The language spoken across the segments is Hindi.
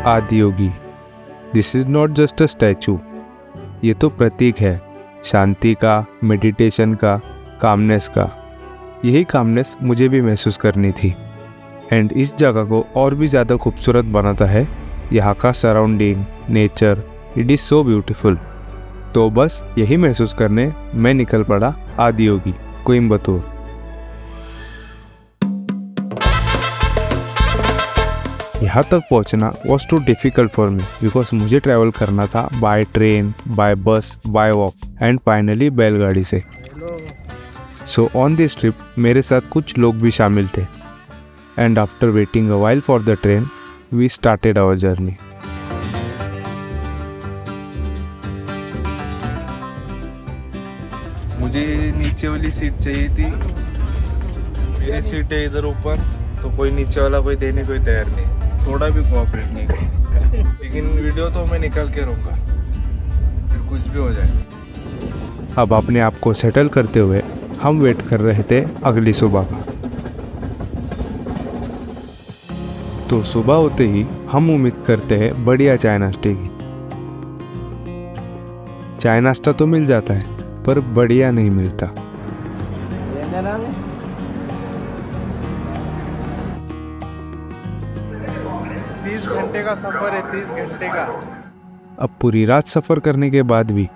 Adiyogi. This is not just a statue, ये तो प्रतीक है शांति का, मेडिटेशन का, कामनेस का। यही कामनेस मुझे भी महसूस करनी थी। एंड इस जगह को और भी ज़्यादा खूबसूरत बनाता है यहाँ का surrounding, nature. It is so beautiful. तो बस यही महसूस करने मैं निकल पड़ा आदियोगी, कोयम्बतूर। यहाँ तक पहुँचना was too difficult for me because मुझे ट्रैवल करना था बाय ट्रेन, बाय बस, बाय वॉक एंड फाइनली बैलगाड़ी से। सो ऑन दिस ट्रिप मेरे साथ कुछ लोग भी शामिल थे। And after waiting a while for the train we started our journey. मुझे नीचे वाली सीट चाहिए थी। मेरी सीट है इधर ऊपर, तो कोई नीचे वाला कोई देने कोई तैयार नहीं, थोड़ा भी कोऑपरेट नहीं किया। लेकिन वीडियो तो मैं निकाल के रहूँगा, फिर कुछ भी हो जाए। अब अपने आप को सेटल करते हुए हम वेट कर रहे थे अगली सुबह का। तो सुबह होते ही हम उम्मीद करते हैं बढ़िया चाय नाश्ते की। चाय नाश्ता तो मिल जाता है पर बढ़िया नहीं मिलता। 30 घंटे का सफर है, 30 घंटे का। अब पूरी रात सफ़र करने के बाद भी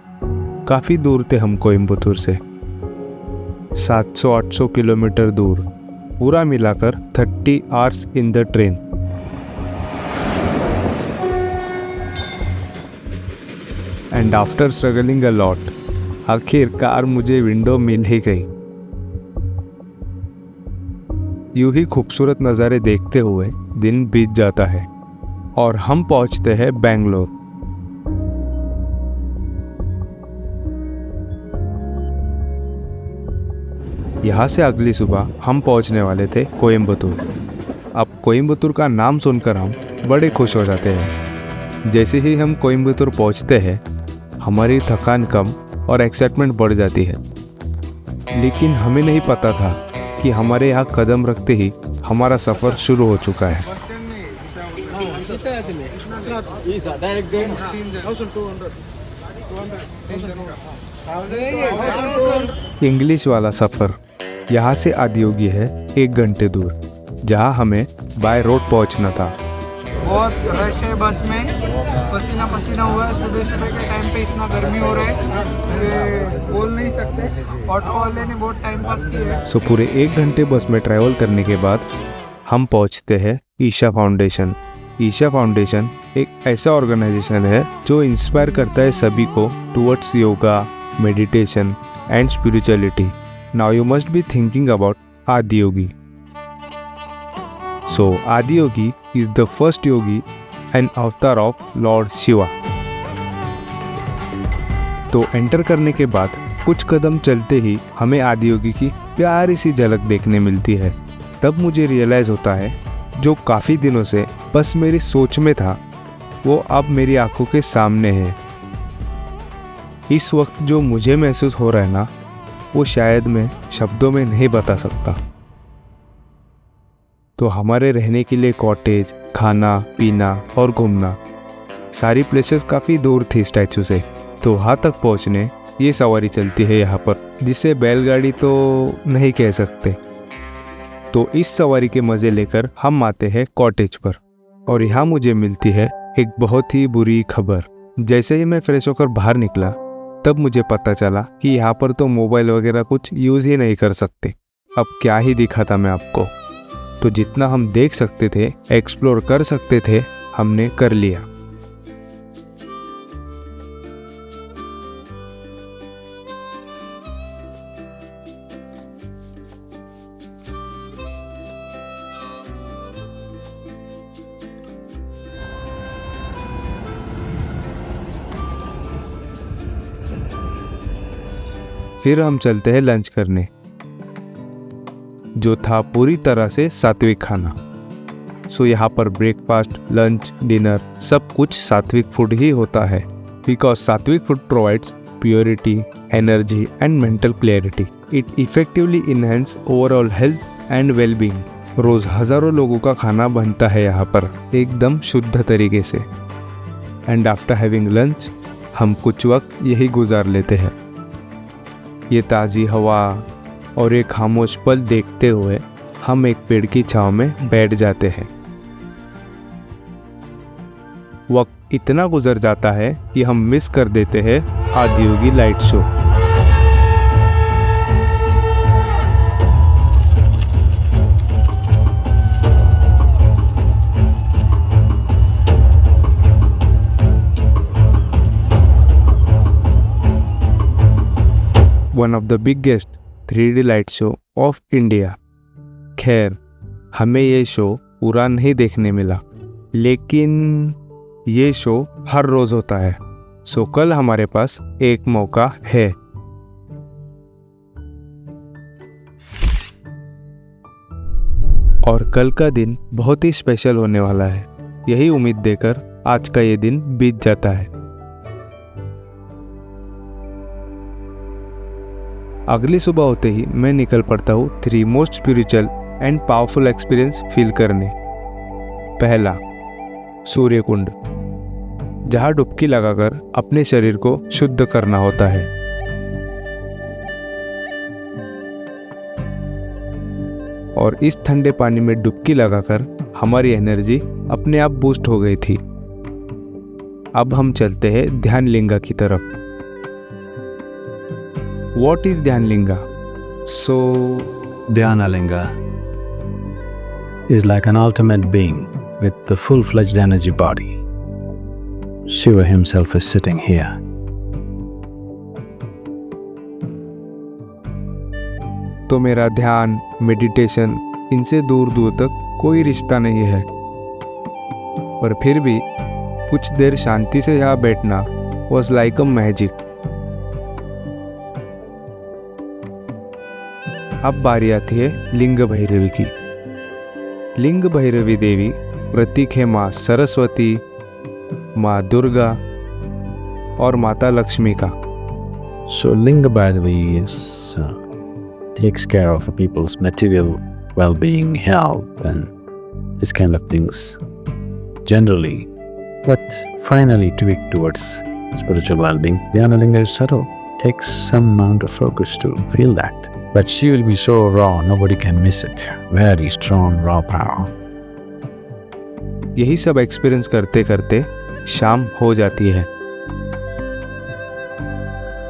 काफ़ी दूर थे हम कोयम्बतूर से, 700-800 किलोमीटर दूर, पूरा मिलाकर 30 hours in the train. And after struggling a lot, आखिरकार मुझे विंडो मिल ही गई। यूं ही खूबसूरत नज़ारे देखते हुए दिन बीत जाता है और हम पहुंचते हैं बेंगलोर। यहाँ से अगली सुबह हम पहुंचने वाले थे कोयम्बतूर। अब कोयम्बतूर का नाम सुनकर हम बड़े खुश हो जाते हैं। जैसे ही हम कोयम्बतूर पहुंचते हैं हमारी थकान कम और एक्साइटमेंट बढ़ जाती है। लेकिन हमें नहीं पता था कि हमारे यहाँ कदम रखते ही हमारा सफ़र शुरू हो चुका है। इंग्लिश वाला सफ़र यहाँ से आदियोगी है 1 घंटे दूर, जहाँ हमें बाय रोड पहुँचना था। बहुत रश है बस में, पसीना पसीना हुआ है। सुबह सुबह के टाइम पे इतना गर्मी हो रहा है कि बोल नहीं सकते। ऑटो वाले ने बहुत टाइम पास किया है। सो पूरे 1 घंटे बस में ट्रैवल करने के बाद हम पहुंचते हैं ईशा फाउंडेशन। ईशा फाउंडेशन एक ऐसा ऑर्गेनाइजेशन है जो इंस्पायर करता है सभी को towards yoga, meditation and spirituality. Now you must be thinking about Adiyogi. So Adiyogi is the first yogi and avatar of Lord Shiva. तो एंटर करने के बाद कुछ कदम चलते ही हमें आदियोगी की प्यारी सी झलक देखने मिलती है। तब मुझे रियलाइज़ होता है जो काफ़ी दिनों से बस मेरी सोच में था वो अब मेरी आंखों के सामने है। इस वक्त जो मुझे महसूस हो रहा है ना, वो शायद मैं शब्दों में नहीं बता सकता। तो हमारे रहने के लिए कॉटेज, खाना पीना और घूमना, सारी प्लेसेस काफ़ी दूर थी स्टैचू से। तो वहाँ तक पहुँचने ये सवारी चलती है यहाँ पर, जिसे बैलगाड़ी तो नहीं कह सकते। तो इस सवारी के मज़े लेकर हम आते हैं कॉटेज पर और यहाँ मुझे मिलती है एक बहुत ही बुरी खबर। जैसे ही मैं फ्रेश होकर बाहर निकला तब मुझे पता चला कि यहाँ पर तो मोबाइल वगैरह कुछ यूज़ ही नहीं कर सकते। अब क्या ही दिखाता मैं आपको। तो जितना हम देख सकते थे, एक्सप्लोर कर सकते थे, हमने कर लिया। फिर हम चलते हैं लंच करने, जो था पूरी तरह से सात्विक खाना। सो यहाँ पर ब्रेकफास्ट, लंच, डिनर सब कुछ सात्विक फूड ही होता है, बिकॉज सात्विक food provides purity, energy and mental clarity. It effectively enhances overall health and well-being. रोज़ हज़ारों लोगों का खाना बनता है यहाँ पर एकदम शुद्ध तरीके से। एंड आफ्टर हैविंग लंच हम कुछ वक्त यही गुजार लेते हैं। ये ताज़ी हवा और एक खामोश पल देखते हुए हम एक पेड़ की छांव में बैठ जाते हैं। वक्त इतना गुजर जाता है कि हम मिस कर देते हैं Adiyogi light show. One of the biggest 3D light show off India. खैर, हमें ये शो पूरा नहीं देखने मिला, लेकिन ये शो हर रोज़ होता है, सो कल हमारे पास एक मौका है। और कल का दिन बहुत ही स्पेशल होने वाला है, यही उम्मीद देकर आज का ये दिन बीत जाता है। अगली सुबह होते ही मैं निकल पड़ता हूँ 3 most spiritual and powerful experience feel करने। पहला, सूर्य कुंड, जहाँ डुबकी लगाकर अपने शरीर को शुद्ध करना होता है। और इस ठंडे पानी में डुबकी लगाकर हमारी एनर्जी अपने आप बूस्ट हो गई थी। अब हम चलते हैं ध्यान लिंगा की तरफ। What is Dhyanlinga? So, Dhyanalinga is like an ultimate being with the full-fledged energy body. Shiva himself is sitting here. तो मेरा ध्यान, मेडिटेशन, इनसे दूर दूर तक कोई रिश्ता नहीं है, पर फिर भी कुछ देर शांति से यहाँ बैठना was like a magic। अब बारी आती है लिंग भैरवी की। लिंग भैरवी देवी प्रतीक है माँ सरस्वती, माँ दुर्गा और माता लक्ष्मी का। So Linga Bhairavi takes care of people's material well-being, health, and this kind of things generally. But finally, tweak towards spiritual well-being. Dhyanalinga is subtle. Takes some amount of focus to feel that. But she will be so raw, nobody can miss it. Very strong, raw power. यही सब एक्सपीरियंस करते करते शाम हो जाती है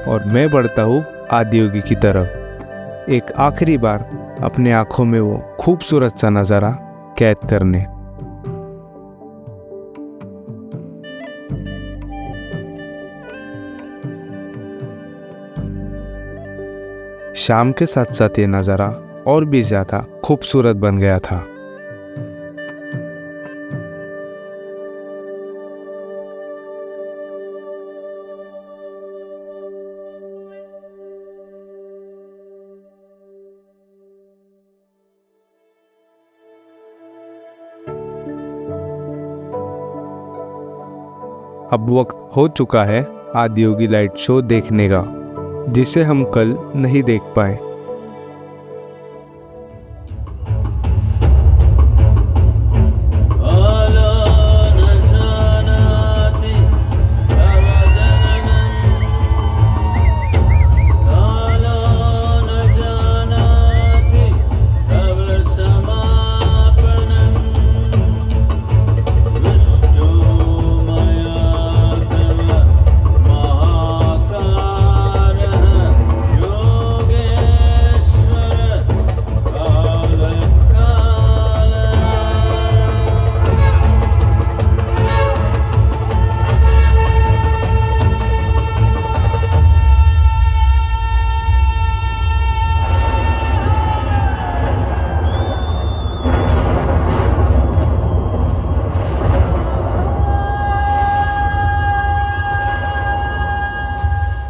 और मैं बढ़ता हूँ आदियोगी की तरफ, एक आखिरी बार अपने आंखों में वो खूबसूरत सा नज़ारा कैद करने। शाम के साथ साथ ये नज़ारा और भी ज़्यादा खूबसूरत बन गया था। अब वक्त हो चुका है आदियोगी लाइट शो देखने का, जिसे हम कल नहीं देख पाए।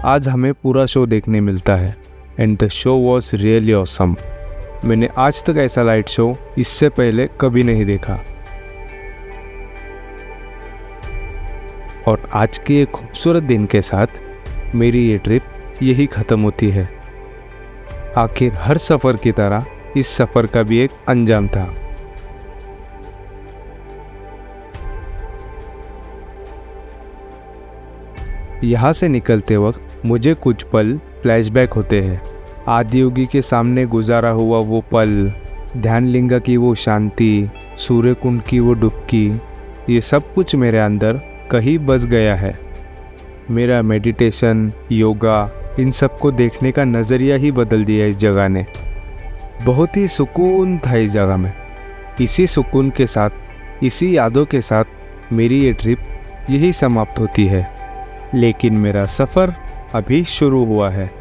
आज हमें पूरा शो देखने मिलता है and the show was really awesome. मैंने आज तक ऐसा लाइट शो इससे पहले कभी नहीं देखा। और आज के एक खूबसूरत दिन के साथ मेरी ये ट्रिप यही ख़त्म होती है। आखिर हर सफ़र की तरह इस सफ़र का भी एक अंजाम था। यहाँ से निकलते वक्त मुझे कुछ पल फ्लैशबैक होते हैं। आदियोगी के सामने गुजारा हुआ वो पल, ध्यानलिंगा की वो शांति, सूर्यकुंड की वो डुबकी, ये सब कुछ मेरे अंदर कहीं बस गया है। मेरा मेडिटेशन, योगा, इन सब को देखने का नज़रिया ही बदल दिया इस जगह ने। बहुत ही सुकून था इस जगह में। इसी सुकून के साथ, इसी यादों के साथ मेरी ये ट्रिप यही समाप्त होती है। लेकिन मेरा सफ़र अभी शुरू हुआ है।